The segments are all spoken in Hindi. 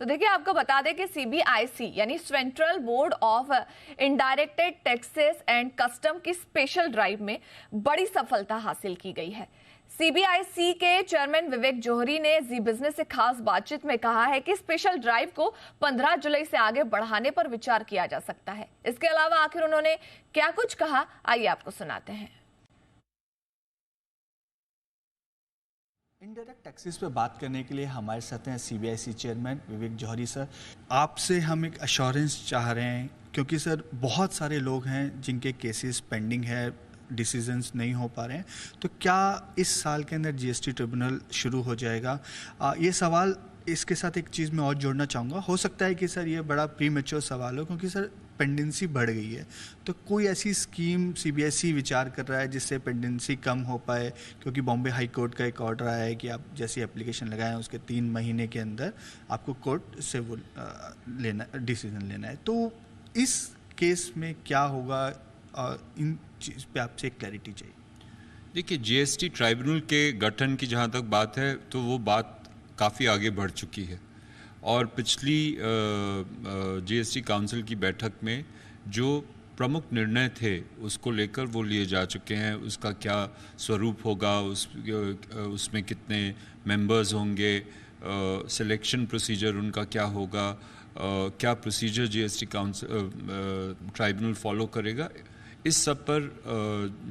तो देखिए, आपको बता दें कि सीबीआईसी यानी central board of indirect taxes and custom की स्पेशल ड्राइव में बड़ी सफलता हासिल की गई है। सीबीआईसी के चेयरमैन विवेक जौहरी ने जी बिजनेस से खास बातचीत में कहा है कि स्पेशल ड्राइव को 15 जुलाई से आगे बढ़ाने पर विचार किया जा सकता है। इसके अलावा आखिर उन्होंने क्या कुछ कहा, आइए आपको सुनाते हैं। इनडायरेक्ट टैक्सेस पे बात करने के लिए हमारे साथ हैं सीबीआईसी चेयरमैन विवेक जौहरी सर। आपसे हम एक अश्योरेंस चाह रहे हैं, क्योंकि सर बहुत सारे लोग हैं जिनके केसेस पेंडिंग है, डिसीजंस नहीं हो पा रहे हैं। तो क्या इस साल के अंदर जीएसटी ट्रिब्यूनल शुरू हो जाएगा? ये सवाल, इसके साथ एक चीज़ मैं और जोड़ना चाहूँगा। हो सकता है कि सर ये बड़ा प्रीमेच्योर सवाल हो, क्योंकि सर पेंडेंसी बढ़ गई है। तो कोई ऐसी स्कीम सीबीएसई विचार कर रहा है जिससे पेंडेंसी कम हो पाए? क्योंकि बॉम्बे हाई कोर्ट का एक ऑर्डर आया है कि आप जैसी एप्लीकेशन लगाएं उसके 3 महीने के अंदर आपको कोर्ट से वो डिसीजन लेना है। तो इस केस में क्या होगा? इन चीज़ पे आपसे एक क्लैरिटी चाहिए। देखिए, जीएसटी ट्राइब्यूनल के गठन की जहाँ तक बात है तो वो बात काफ़ी आगे बढ़ चुकी है, और पिछली जीएसटी काउंसिल की बैठक में जो प्रमुख निर्णय थे उसको लेकर वो लिए जा चुके हैं। उसका क्या स्वरूप होगा, उसमें कितने मेंबर्स होंगे, सिलेक्शन प्रोसीजर उनका क्या होगा, क्या procedure GST council tribunal follow करेगा, इस सब पर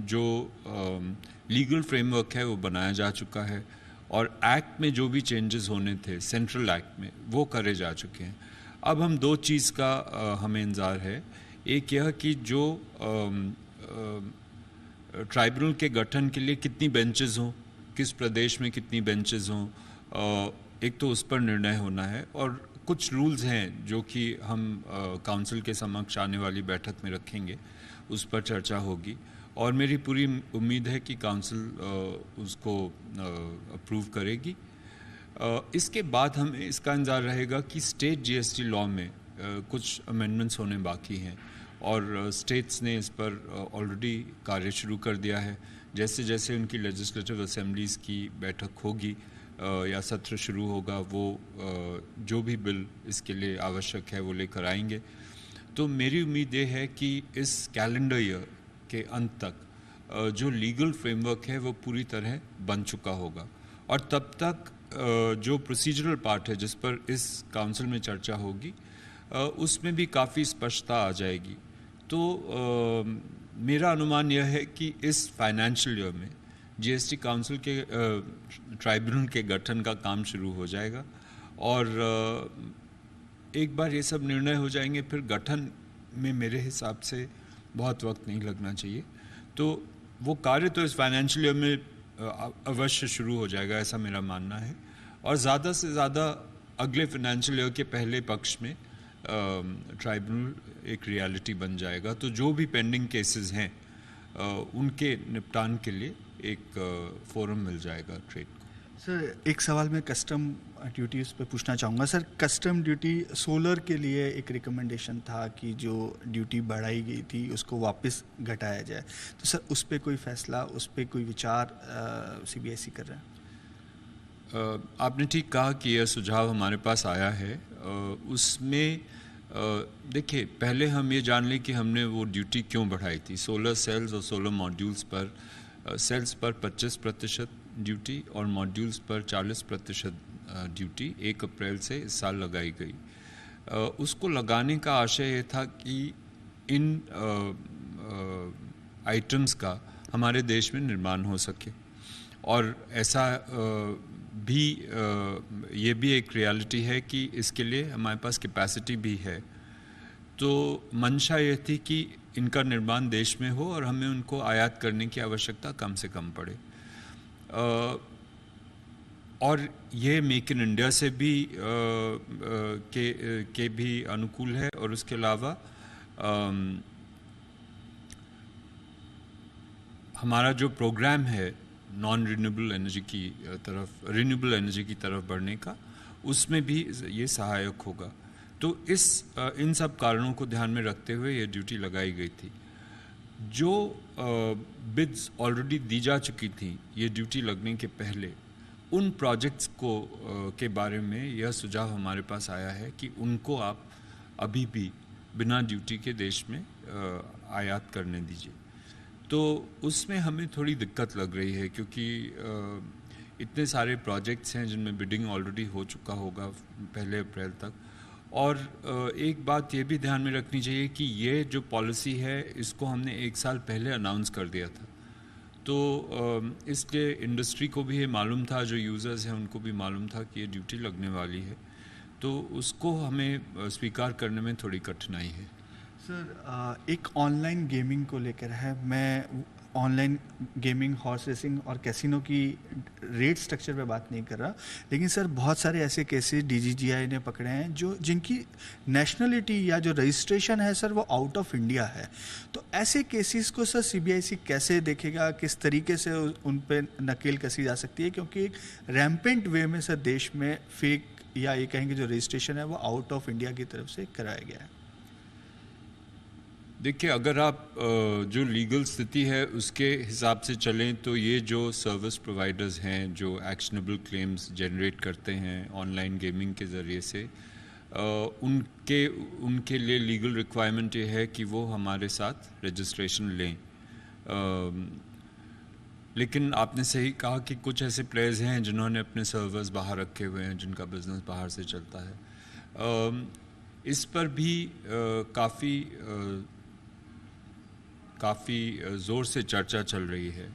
जो लीगल फ्रेमवर्क है वो बनाया जा चुका है। और एक्ट में जो भी चेंजेस होने थे सेंट्रल एक्ट में वो करे जा चुके हैं। अब हम दो चीज़ का हमें इंतज़ार है। एक यह कि जो ट्राइब्यूनल के गठन के लिए कितनी बेंचेस हों, किस प्रदेश में कितनी बेंचेस हों, एक तो उस पर निर्णय होना है। और कुछ रूल्स हैं जो कि हम काउंसिल के समक्ष आने वाली बैठक में रखेंगे, उस पर चर्चा होगी। और मेरी पूरी उम्मीद है कि काउंसिल उसको अप्रूव करेगी। इसके बाद हमें इसका इंतज़ार रहेगा कि स्टेट जीएसटी लॉ में कुछ अमेंडमेंट्स होने बाकी हैं, और स्टेट्स ने इस पर ऑलरेडी कार्य शुरू कर दिया है। जैसे जैसे उनकी लेजिस्लेटिव असेंबलीज़ की बैठक होगी या सत्र शुरू होगा, वो जो भी बिल इसके लिए आवश्यक है वो लेकर आएंगे। तो मेरी उम्मीद ये है कि इस कैलेंडर ईयर के अंत तक जो लीगल फ्रेमवर्क है वो पूरी तरह बन चुका होगा, और तब तक जो प्रोसीजरल पार्ट है जिस पर इस काउंसिल में चर्चा होगी उसमें भी काफ़ी स्पष्टता आ जाएगी। तो मेरा अनुमान यह है कि इस फाइनेंशियल ईयर में जीएसटी काउंसिल के ट्राइब्यूनल के गठन का काम शुरू हो जाएगा, और एक बार ये सब निर्णय हो जाएंगे फिर गठन में मेरे हिसाब से बहुत वक्त नहीं लगना चाहिए। तो वो कार्य तो इस फाइनेंशियल ईयर में अवश्य शुरू हो जाएगा, ऐसा मेरा मानना है। और ज़्यादा से ज़्यादा अगले फाइनेंशियल ईयर के पहले पक्ष में ट्राइब्यूनल एक रियलिटी बन जाएगा। तो जो भी पेंडिंग केसेस हैं उनके निपटान के लिए एक फोरम मिल जाएगा ट्रेड को। सर, एक सवाल मैं कस्टम ड्यूटीज़ पे पूछना चाहूँगा। सर, कस्टम ड्यूटी सोलर के लिए एक रिकमेंडेशन था कि जो ड्यूटी बढ़ाई गई थी उसको वापस घटाया जाए। तो सर, उस पर कोई फैसला, उस पर कोई विचार सीबीआईसी कर रहा है? आपने ठीक कहा कि यह सुझाव हमारे पास आया है। उसमें देखिए, पहले हम ये जान लें कि हमने वो ड्यूटी क्यों बढ़ाई थी। सोलर सेल्स और सोलर मॉड्यूल्स पर, सेल्स पर 25% ड्यूटी और मॉड्यूल्स पर 40% ड्यूटी 1 अप्रैल से इस साल लगाई गई। उसको लगाने का आशय ये था कि इन आइटम्स का हमारे देश में निर्माण हो सके, और ऐसा भी ये भी एक रियलिटी है कि इसके लिए हमारे पास कैपेसिटी भी है। तो मंशा ये थी कि इनका निर्माण देश में हो और हमें उनको आयात करने की आवश्यकता कम से कम पड़े। और ये मेक इन इंडिया से भी के भी अनुकूल है। और उसके अलावा हमारा जो प्रोग्राम है नॉन रिन्यूएबल एनर्जी की तरफ, रिन्यूएबल एनर्जी की तरफ बढ़ने का, उसमें भी ये सहायक होगा। तो इन सब कारणों को ध्यान में रखते हुए ये ड्यूटी लगाई गई थी। जो बिड्स ऑलरेडी दी जा चुकी थी ये ड्यूटी लगने के पहले, उन प्रोजेक्ट्स को के बारे में यह सुझाव हमारे पास आया है कि उनको आप अभी भी बिना ड्यूटी के देश में आयात करने दीजिए। तो उसमें हमें थोड़ी दिक्कत लग रही है, क्योंकि इतने सारे प्रोजेक्ट्स हैं जिनमें बिडिंग ऑलरेडी हो चुका होगा 1 अप्रैल तक। और एक बात ये भी ध्यान में रखनी चाहिए कि ये जो पॉलिसी है इसको हमने 1 साल पहले अनाउंस कर दिया था, तो इसलिए इंडस्ट्री को भी ये मालूम था, जो यूज़र्स हैं उनको भी मालूम था कि ये ड्यूटी लगने वाली है, तो उसको हमें स्वीकार करने में थोड़ी कठिनाई है। सर एक ऑनलाइन गेमिंग को लेकर है, मैं ऑनलाइन गेमिंग, हॉर्स रेसिंग और कैसीनो की रेट स्ट्रक्चर पे बात नहीं कर रहा, लेकिन सर बहुत सारे ऐसे केसेस DGGI ने पकड़े हैं जो जिनकी नेशनलिटी या जो रजिस्ट्रेशन है सर वो आउट ऑफ इंडिया है। तो ऐसे केसेस को सर CBIC कैसे देखेगा, किस तरीके से उन पे नकेल कसी जा सकती है, क्योंकि रैम्पेंट वे में सर देश में फेक या ये कहेंगे जो रजिस्ट्रेशन है वो आउट ऑफ इंडिया की तरफ से कराया गया है। देखिए, अगर आप जो लीगल स्थिति है उसके हिसाब से चलें तो ये जो सर्विस प्रोवाइडर्स हैं जो एक्शनेबल क्लेम्स जनरेट करते हैं ऑनलाइन गेमिंग के ज़रिए से, उनके लिए लीगल रिक्वायरमेंट ये है कि वो हमारे साथ रजिस्ट्रेशन लें। लेकिन आपने सही कहा कि कुछ ऐसे प्लेयर्स हैं जिन्होंने अपने सर्वर्स बाहर रखे हुए हैं, जिनका बिजनेस बाहर से चलता है। इस पर भी काफ़ी ज़ोर से चर्चा चल रही है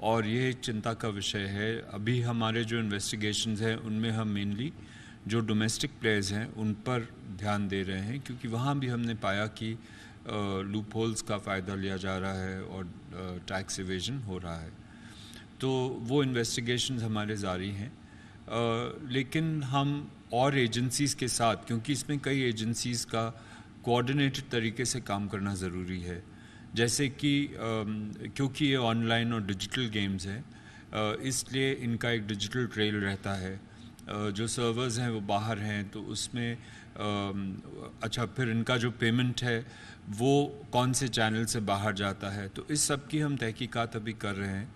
और ये चिंता का विषय है। अभी हमारे जो इन्वेस्टिगेशंस हैं उनमें हम मेनली जो डोमेस्टिक प्लेयर्स हैं उन पर ध्यान दे रहे हैं, क्योंकि वहाँ भी हमने पाया कि लूप होल्स का फ़ायदा लिया जा रहा है और टैक्स इवेजन हो रहा है। तो वो इन्वेस्टिगेशंस हमारे जारी हैं, लेकिन हम और एजेंसीज़ के साथ, क्योंकि इसमें कई एजेंसीज़ का कोऑर्डिनेटेड तरीके से काम करना ज़रूरी है, जैसे कि क्योंकि ये ऑनलाइन और डिजिटल गेम्स हैं, इसलिए इनका एक डिजिटल ट्रेल रहता है। जो सर्वर्स हैं वो बाहर हैं, तो उसमें अच्छा फिर इनका जो पेमेंट है वो कौन से चैनल से बाहर जाता है, तो इस सब की हम तहकीकात अभी कर रहे हैं